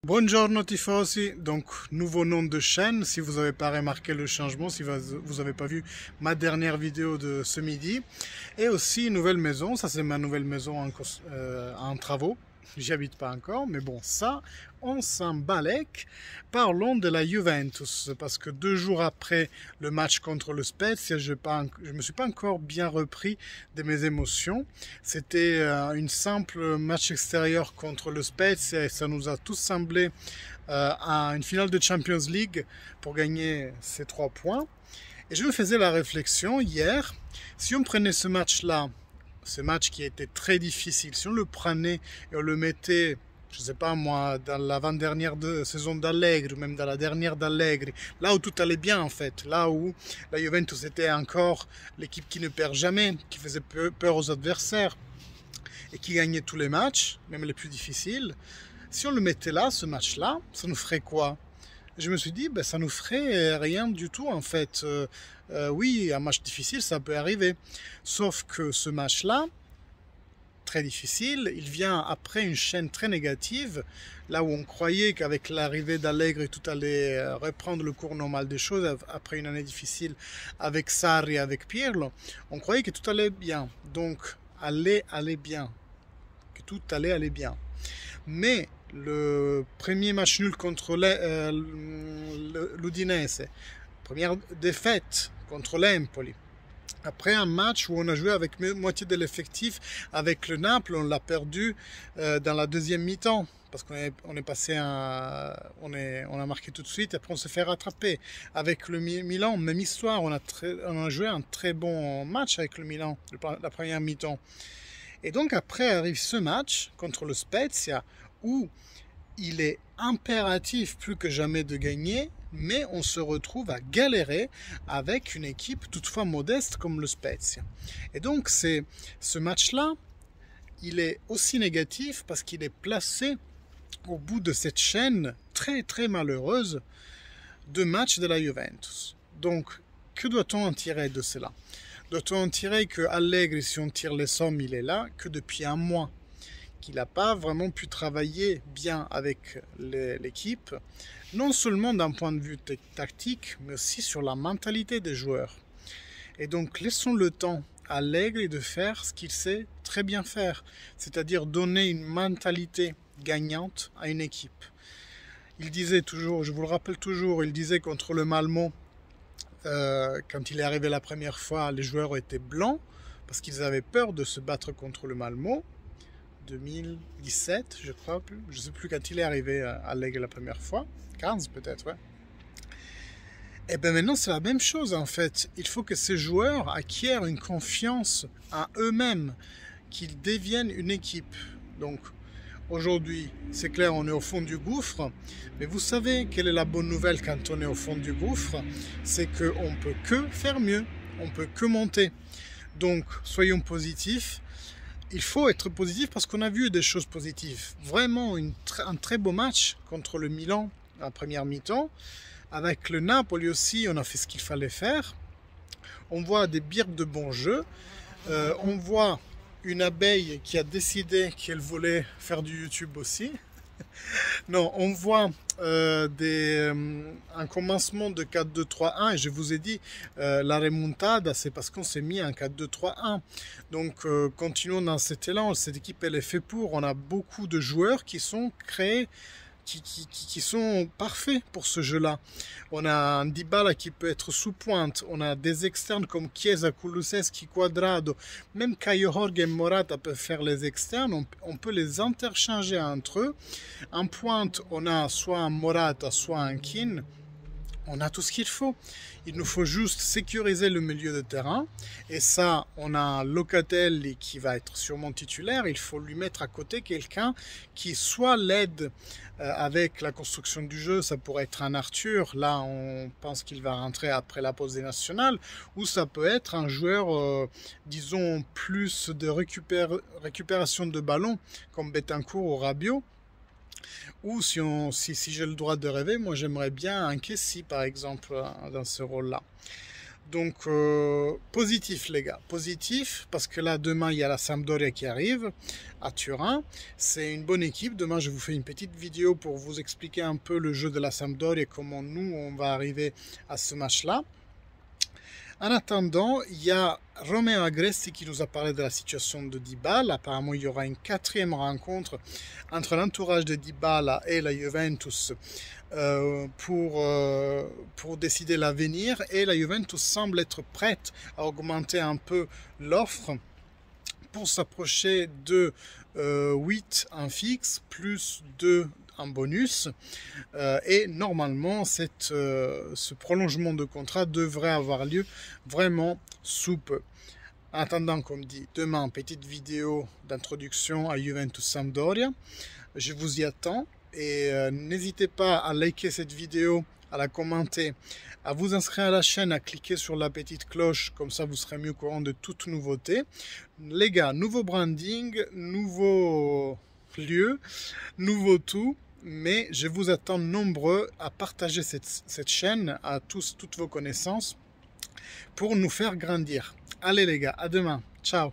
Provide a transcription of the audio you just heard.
Buongiorno tifosi, donc nouveau nom de chaîne, si vous n'avez pas remarqué le changement, si vous n'avez pas vu ma dernière vidéo de ce midi. Et aussi nouvelle maison, ça c'est ma nouvelle maison en travaux, j'y habite pas encore, mais bon ça, on s'en balèque. Parlons de la Juventus, parce que 2 jours après le match contre le Spezia, je me suis pas encore bien repris de mes émotions. C'était une simple match extérieur contre le Spezia et ça nous a tous semblé à une finale de Champions League pour gagner ces 3 points. Et je me faisais la réflexion hier, si on prenait ce match-là, ce match qui a été très difficile, si on le prenait et on le mettait, je ne sais pas moi, dans l'avant-dernière saison d'Allegri, ou même dans la dernière d'Allegri, là où tout allait bien en fait, là où la Juventus était encore l'équipe qui ne perd jamais, qui faisait peur aux adversaires et qui gagnait tous les matchs, même les plus difficiles, si on le mettait là, ce match-là, ça nous ferait quoi? Je me suis dit, ben, ça nous ferait rien du tout en fait. Oui, un match difficile, ça peut arriver. Sauf que ce match-là, très difficile, il vient après une chaîne très négative, là où on croyait qu'avec l'arrivée d'Allegri, tout allait reprendre le cours normal des choses, après une année difficile avec Sarri et avec Pirlo, on croyait que tout allait bien. Donc, allait bien. Que tout allait aller bien. Mais le premier match nul contre l'Udinese, première défaite contre l'Empoli, après un match où on a joué avec moitié de l'effectif, avec le Naples, on l'a perdu dans la deuxième mi-temps. Parce qu'on est passé on a marqué tout de suite, et après on s'est fait rattraper. Avec le Milan, même histoire, on a joué un très bon match avec le Milan, la première mi-temps. Et donc après arrive ce match contre le Spezia où il est impératif plus que jamais de gagner, mais on se retrouve à galérer avec une équipe toutefois modeste comme le Spezia. Et donc ce match-là, il est aussi négatif parce qu'il est placé au bout de cette chaîne très très malheureuse de matchs de la Juventus. Donc que doit-on en tirer de cela? Doit-on en tirer que Allegri, si on tire les sommes, il est là, que depuis un mois, qu'il n'a pas vraiment pu travailler bien avec l'équipe, non seulement d'un point de vue tactique, mais aussi sur la mentalité des joueurs. Et donc laissons le temps à Allegri de faire ce qu'il sait très bien faire, c'est-à-dire donner une mentalité gagnante à une équipe. Il disait toujours, je vous le rappelle toujours, il disait contre le Malmo, quand il est arrivé la première fois, les joueurs étaient blancs parce qu'ils avaient peur de se battre contre le Malmo. 2017, je crois, je ne sais plus quand il est arrivé à Lègue la première fois, 15 peut-être, ouais. Et bien maintenant c'est la même chose en fait, il faut que ces joueurs acquièrent une confiance en eux-mêmes, qu'ils deviennent une équipe. Donc aujourd'hui, c'est clair, on est au fond du gouffre, mais vous savez quelle est la bonne nouvelle quand on est au fond du gouffre? C'est qu'on ne peut que faire mieux, on ne peut que monter. Donc soyons positifs. Il faut être positif parce qu'on a vu des choses positives. Vraiment un très beau match contre le Milan en première mi-temps. Avec le Napoli aussi, on a fait ce qu'il fallait faire. On voit des birbes de bons jeux. On voit une abeille qui a décidé qu'elle voulait faire du YouTube aussi. Non, on voit un commencement de 4-2-3-1 et je vous ai dit la remontada, c'est parce qu'on s'est mis en 4-2-3-1. Donc continuons dans cet élan, cette équipe elle est faite pour, on a beaucoup de joueurs qui sont créés, qui sont parfaits pour ce jeu-là. On a un Dybala qui peut être sous pointe, on a des externes comme Chiesa, Kulusevski, Cuadrado, même Caio Jorge et Morata peuvent faire les externes, on peut les interchanger entre eux. En pointe, on a soit un Morata, soit un Kean. On a tout ce qu'il faut. Il nous faut juste sécuriser le milieu de terrain. Et ça, on a un Locatelli qui va être sûrement titulaire. Il faut lui mettre à côté quelqu'un qui soit l'aide avec la construction du jeu. Ça pourrait être un Arthur. Là, on pense qu'il va rentrer après la pause des nationales. Ou ça peut être un joueur, disons, plus de récupération de ballon, comme Betancourt ou Rabiot. Ou si j'ai le droit de rêver, moi j'aimerais bien un Kessie par exemple dans ce rôle-là. Donc, positif les gars, positif, parce que là, demain, il y a la Sampdoria qui arrive à Turin. C'est une bonne équipe. Demain, je vous fais une petite vidéo pour vous expliquer un peu le jeu de la Sampdoria et comment nous, on va arriver à ce match-là. En attendant, il y a Romeo Agresti qui nous a parlé de la situation de Dybala. Apparemment, il y aura une 4e rencontre entre l'entourage de Dybala et la Juventus pour décider l'avenir. Et la Juventus semble être prête à augmenter un peu l'offre pour s'approcher de 8 en fixe plus 2 en bonus, et normalement ce prolongement de contrat devrait avoir lieu vraiment sous peu. En attendant, comme dit, demain, petite vidéo d'introduction à Juventus Sampdoria. Je vous y attends et n'hésitez pas à liker cette vidéo, à la commenter, à vous inscrire à la chaîne, à cliquer sur la petite cloche, comme ça vous serez mieux au courant de toute nouveauté. Les gars, nouveau branding, nouveau lieu, nouveau tout. Mais je vous attends nombreux à partager cette chaîne à toutes vos connaissances pour nous faire grandir. Allez les gars, à demain. Ciao.